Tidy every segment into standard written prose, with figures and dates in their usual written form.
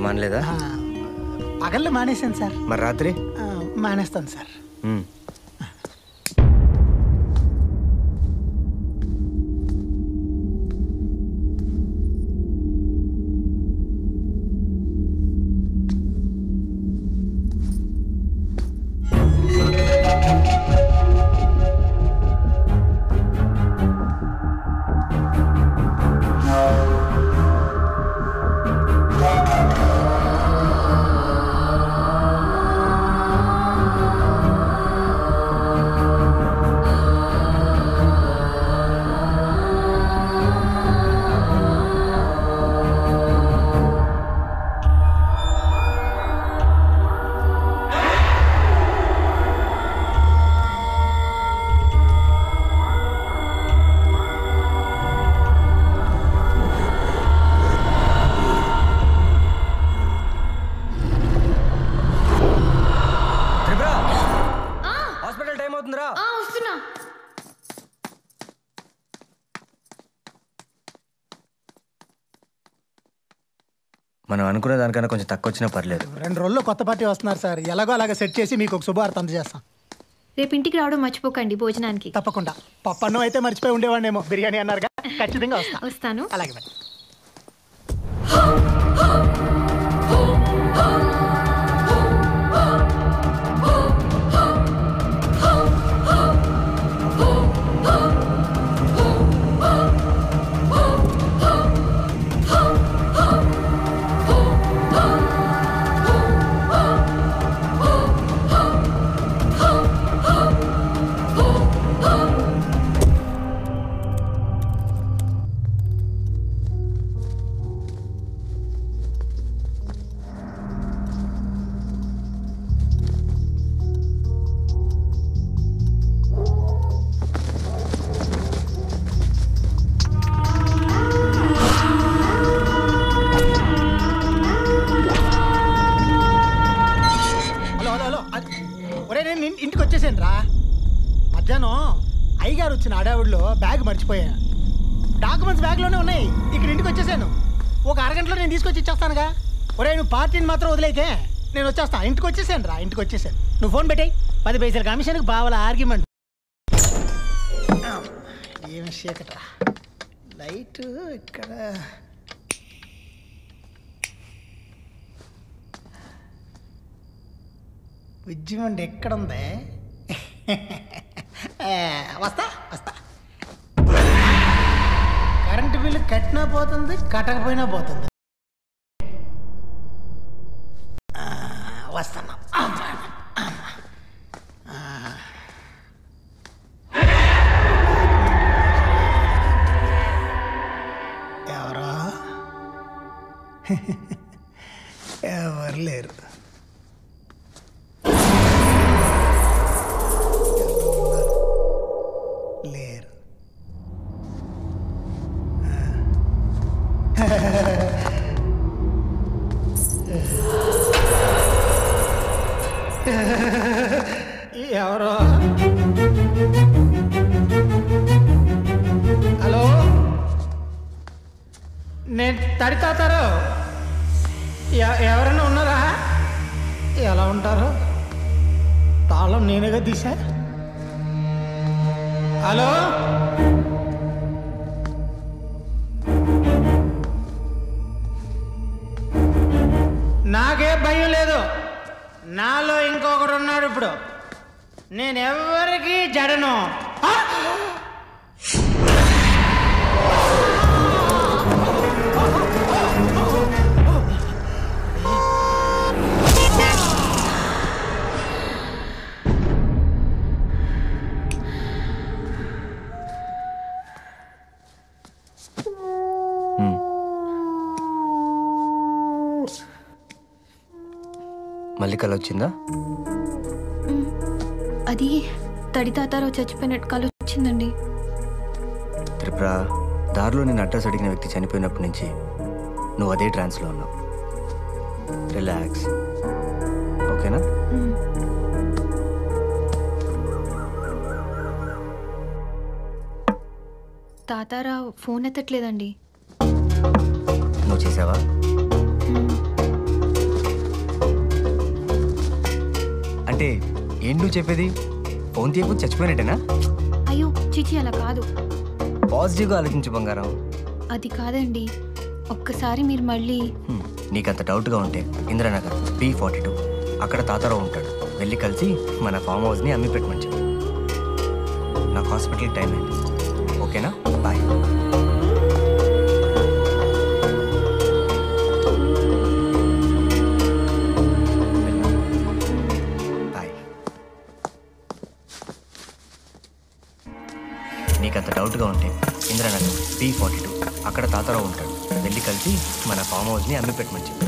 మానలేదా? పగళ్ళు మానేశాను సార్. మరి రాత్రి? మానేస్తాను సార్. మనం అనుకునే దానికన్నా కొంచెం తక్కువ వచ్చినా పర్లేదు. 2 రోజుల్లో కొత్త పార్టీ వస్తున్నారు సార్. ఎలాగో అలాగా సెట్ చేసి మీకు ఒక శుభవార్త అందజేస్తాం. రేపు ఇంటికి రావడం మర్చిపోకండి భోజనానికి. తప్పకుండా. పప్పన్నం అయితే మర్చిపోయి ఉండేవాడినేమో. బిర్యానీ అన్నారుగా, ఖచ్చితంగా వస్తాను. అలాగే మరి. ఇంటికి వచ్చేసాను రా. మధ్యాహ్నం అయ్యగారు వచ్చిన అడావుడిలో బ్యాగ్ మర్చిపోయా. డాక్యుమెంట్స్ బ్యాగ్లోనే ఉన్నాయి. ఇక్కడ ఇంటికి వచ్చేసాను. ఒక అరగంటలో నేను తీసుకొచ్చి ఇచ్చేస్తానుగా. ఒరే నువ్వు పార్టీని మాత్రం వదిలేకే, నేను వచ్చేస్తా. ఇంటికి వచ్చేసాను రా, ఇంటికి వచ్చేసాను. నువ్వు ఫోన్ పెట్టాయి. 10 పైసల కమిషన్కి బావల ఆర్గ్యుమెంట్. ఏమి చీకట్రా. లైట్ ఇక్కడ ఉద్యమం ఎక్కడుంది? వస్తా వస్తా. కరెంటు బిల్లు కట్టినా పోతుంది, కట్టకపోయినా పోతుంది. వస్తాను. ఎవరో ఎవరు లేరు. లేరు. ఎవరో. హలో, నేను తడితాతారు. ఎవరైనా ఉన్నారా? ఎలా ఉంటారు? తాళం నేనేగా తీసా. హలో, నాకే భయం లేదు. నాలో ఇంకొకరు ఉన్నాడు. ఇప్పుడు నేను ఎవరికి జడను. మళ్ళీ కల వచ్చిందా? అది తడితాతారో చచ్చిపోయినట్టు కల వచ్చిందండి. త్రిపుర, దారిలో నేను అడ్రస్ అడిగిన వ్యక్తి చనిపోయినప్పటి నుంచి నువ్వు అదే ట్రాన్స్లో ఉన్నావు. రిలాక్స్, ఓకేనా? తాతారావు ఫోన్ ఎత్తట్లేదండి. నువ్వు చేసావా? ఏంటి నువ్వు చెప్పేది? ఫోన్ తీయకపోతే చచ్చిపోయినట్టేనా? అయ్యో చిచి అలా కాదు. పాజిటివ్గా ఆలోచించు బంగారం. అది కాదండి, ఒక్కసారి మీరు మళ్ళీ. నీకంత డౌట్గా ఉంటే ఇంద్రనగర్ B42 అక్కడ తాతారావు ఉంటాడు. వెళ్ళి కలిసి మన ఫామ్ హౌస్ని అమ్మి పెట్టమని చెప్పు. నాకు హాస్పిటల్కి టైం అయింది. ఓకేనా? బాయ్. బాయ్. నీకంత డౌట్గా ఉంటే ఇంద్రనగర్ B42 అక్కడ తాతారావు ఉంటాడు. వెళ్ళి కలిసి మన ఫామ్ హౌస్ని అమ్మి పెట్టమని చెప్పు.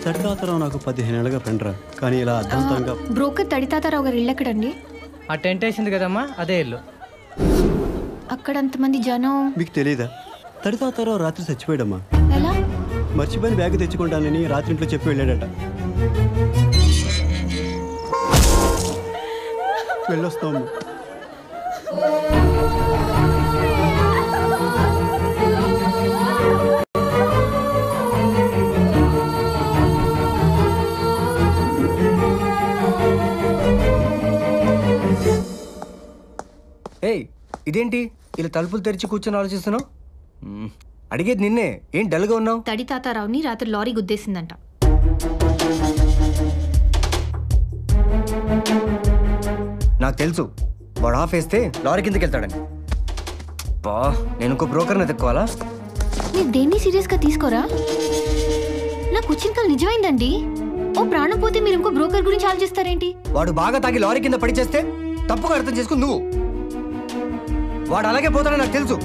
తడితాతరావు నాకు 15 ఏళ్ళుగా ఫ్రెండ్రా, కానీ ఇలా అద్భుతంగా. బ్రోకర్ తడితాతారావు గారు ఇల్లు ఎక్కడండి? ఆ టెంట్ వేసింది కదమ్మా, అదే ఇల్లు. అక్కడ అంతమంది జనం. మీకు తెలీదా? తడితాతరావు రాత్రి చచ్చిపోయాడమ్మా. ఎలా? మర్చిపోయిన బ్యాగ్ తెచ్చుకుంటానని రాత్రి ఇంట్లో చెప్పి వెళ్ళాడట. వెళ్ళొస్తాము. ఏయ్, ఇదేంటి ఇలా తలుపులు తెరిచి కూర్చొని ఆలోచిస్తున్నావు? అడిగేది నిన్నే. ఏం డల్గా ఉన్నావు? తడితాతారావుని రాత్రి లారీ గుద్దేసిందంట. నాకు తెలుసు, వాడు ఆఫ్ వేస్తే లారీ కిందకి వెళ్తాడని. బా, నేను ఇంకో బ్రోకర్ని ఎత్తుక్కోవాలా? మీరు దేన్ని సీరియస్గా తీసుకోరా? నాకు వచ్చిన కాల్ నిజమైందండి. ఓ ప్రాణం పోతే మీరు ఇంకో బ్రోకర్ గురించి ఆలోచిస్తారేంటి? వాడు బాగా తాగి లారీ కింద పడి చేస్తే తప్పుగా అర్థం చేసుకుని నువ్వు. వాడు అలాగే పోతాడని నాకు తెలుసు.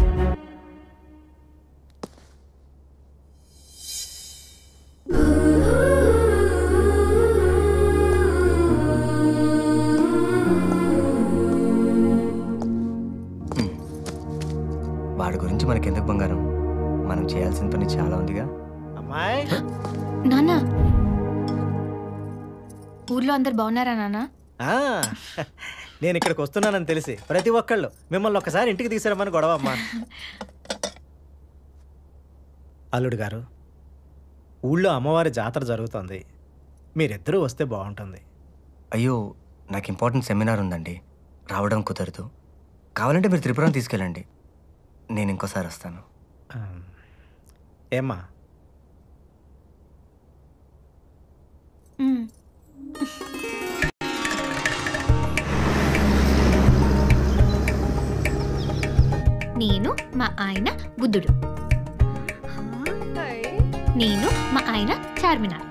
వాడి గురించి మనకెందుకు బంగారం? మనం చేయాల్సిన పని చాలా ఉందిగా. అమ్మాయి నాన్న, ఊర్లో అందరు బాగున్నారా నాన్న? నేను ఇక్కడికి వస్తున్నానని తెలిసి ప్రతి ఒక్కళ్ళు మిమ్మల్ని ఒక్కసారి ఇంటికి తీసుకురమ్మని గొడవ అమ్మా. అల్లుడు గారు, ఊళ్ళో అమ్మవారి జాతర జరుగుతుంది, మీరిద్దరూ వస్తే బాగుంటుంది. అయ్యో, నాకు ఇంపార్టెంట్ సెమినార్ ఉందండి, రావడం కుదరదు. కావాలంటే మీరు త్రిపురం తీసుకెళ్ళండి, నేను ఇంకోసారి వస్తాను. ఏమ్మా? నేను మా ఆయన బుద్ధుడు, నేను మా ఆయన చార్మినార్,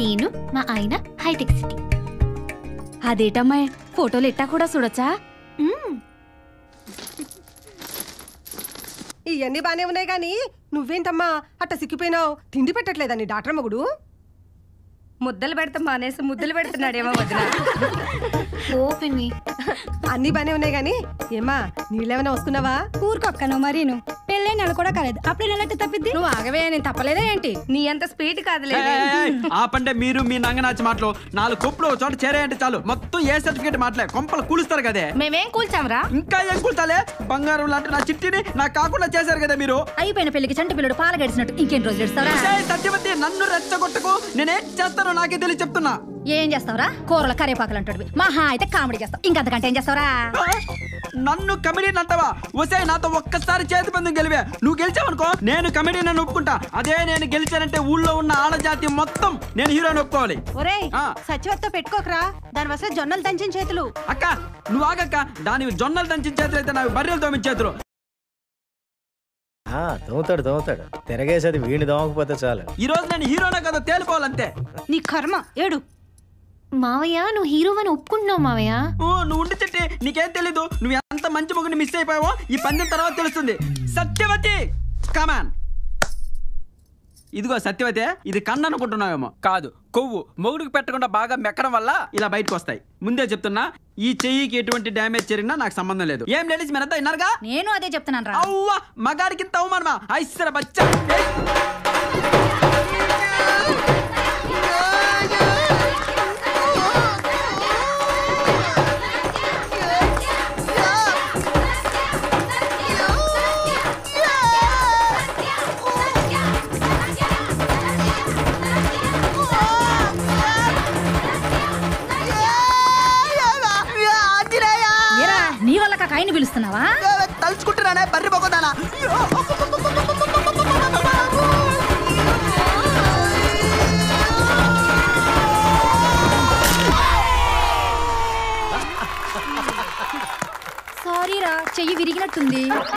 నేను మా ఆయన హైటెక్ సిటీ. అదేటమ్మాయి, ఫోటోలు ఎట్టా కూడా చూడొచ్చా? ఇవన్నీ బానే ఉన్నాయి కానీ నువ్వేంటమ్మా అట్ట సిక్కిపోయినావు? తిండి పెట్టట్లేదని డాక్టర్ మగుడు? ముద్దలు పెడతాం మానేసి ముద్దలు పెడుతున్నాడేమో వదిన. ఓపెన్ని అన్ని బానే ఉన్నాయి కానీ ఏమా నీళ్ళేమైనా వస్తున్నావా? ఊరుకొక్కను మరీను పెళ్ళే నెల కూడా కాలేదు, అప్పుడు నెలట్టు తప్పిద్ది. నువ్వు ఆగవే, నేను తప్పలేదా ఏంటి? నీ అంత స్పీడ్ కాదులే. ఆపంటే మీరు మీ నంగనాచి మాటలు. 4 కొప్పులు చోట చేరాయంటే చాలు, మొత్తం ఏ సర్టిఫికేట్ మాటలే, కొంపలు కూలుస్తారు కదే. మేమేం కూల్చాంరా? ఇంకా ఏం కూల్చాలే? బంగారం లాంటి నా చిట్టిని నాకు కాకుండా చేశారు కదా మీరు. అయిపోయిన పెళ్లికి చంటి పిల్లడు పాల గడిచినట్టు ఇంకేం రోజులు ఎడుస్తావరా? సత్యవతి, నన్ను రెచ్చగొట్టకు. నేనేం చేస్తానో నాకే తెలిసి చెప్తున్నా. ఏం చేస్తావరా? కూరల కరేపాకలు అంటాడు, మహా అయితే కామెడీ చేస్తావు, ఇంకంతకంటే ఏం చేస్తావరా? నన్ను కమెడీని అంటావా? వసే, నాతో ఒక్కసారి చేతి పందెం గెలివే. నువ్వు గెలిచావనుకో నేను కమెడీని అని ఒప్పుకుంటా. అదే నేను గెలిచానంటే ఊళ్ళో ఉన్న ఆడజాతి మొత్తం నేను హీరోని ఒప్పుకోవాలి. ఒరేయ్, సచివత్తో పెట్టుకోకరా, దాని వస్తే జొన్నలు దంచిన చేతులు. అక్క నువ్వు ఆగక్క, దాని జొన్నలు దంచిన చేతులు అయితే నాకు బర్రెలు తోమిన చేతులు. దోవుతాడు తిరగేసేది వీడిని దోమకపోతే చాలు. ఈ రోజు నేను హీరోనా కదా తేలిపోవాలంతే. నీ కర్మ ఏడు. మావయ్య, నువ్వు హీరోవని ఒప్పుకుంటున్నావు మావయ్య. నువ్వు ఉండి చెట్టి, నీకేం తెలీదు. నువ్వు ఎంత మంచి మొగుని మిస్ అయిపోయావో ఈ పందెం తర్వాత తెలుస్తుంది. సత్యవతి, కమాన్. ఇదిగో సత్యవతి, ఇది కన్ను అనుకుంటున్నావేమో. కాదు, కొవ్వు. మొగుడికి పెట్టకుండా బాగా మెక్కడం వల్ల ఇలా బయటకు వస్తాయి. ముందే చెప్తున్నా, ఈ చెయ్యికి ఎటువంటి డ్యామేజ్ జరిగినా నాకు సంబంధం లేదు. ఏం లేడీస్ మీరంతా విన్నారుగా? నేను అదే చెప్తున్నాను రా. అవ్వా, మగాడికి ఇంత అవమానమా? ఐశ్వర బచ్చా. కాయని పిలుస్తున్నావా? తలుచుకుంటున్నానే బర్రి పోకోదానా. సారీరా, చెయ్యి విరిగినట్టుంది.